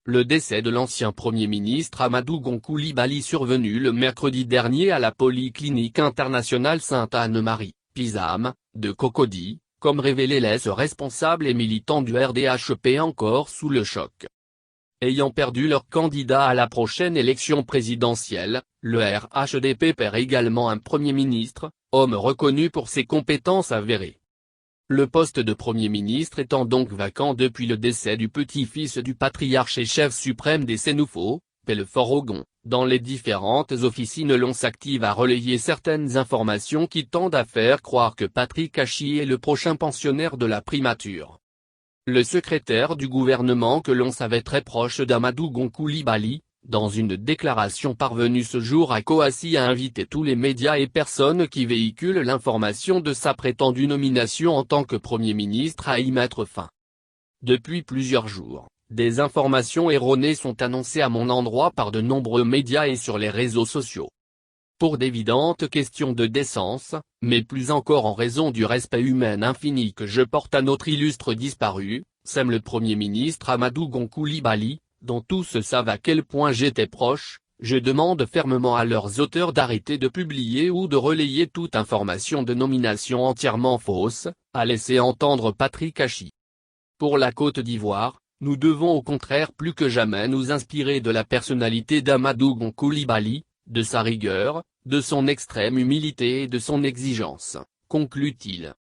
Le décès de l'ancien Premier ministre Amadou Gon Coulibaly survenu le mercredi dernier à la Polyclinique internationale Sainte-Anne-Marie, Pisame, de Cocody, comme révélé les responsables et militants du RDHP encore sous le choc. Ayant perdu leur candidat à la prochaine élection présidentielle, le RHDP perd également un Premier ministre, homme reconnu pour ses compétences avérées. Le poste de Premier ministre étant donc vacant depuis le décès du petit-fils du patriarche et chef suprême des Sénoufos, Pelefort Ogon, dans les différentes officines l'on s'active à relayer certaines informations qui tendent à faire croire que Patrick Hachi est le prochain pensionnaire de la primature. Le secrétaire du gouvernement que l'on savait très proche d'Amadou Gon Coulibaly, dans une déclaration parvenue ce jour à Kouassi a invité tous les médias et personnes qui véhiculent l'information de sa prétendue nomination en tant que Premier ministre à y mettre fin. Depuis plusieurs jours, des informations erronées sont annoncées à mon endroit par de nombreux médias et sur les réseaux sociaux. Pour d'évidentes questions de décence, mais plus encore en raison du respect humain infini que je porte à notre illustre disparu, sème le Premier ministre Amadou Gon Coulibaly, dont tous savent à quel point j'étais proche, je demande fermement à leurs auteurs d'arrêter de publier ou de relayer toute information de nomination entièrement fausse, a laissé entendre Patrick Hachi. Pour la Côte d'Ivoire, nous devons au contraire plus que jamais nous inspirer de la personnalité d'Amadou Gon Coulibaly, de sa rigueur, de son extrême humilité et de son exigence, conclut-il.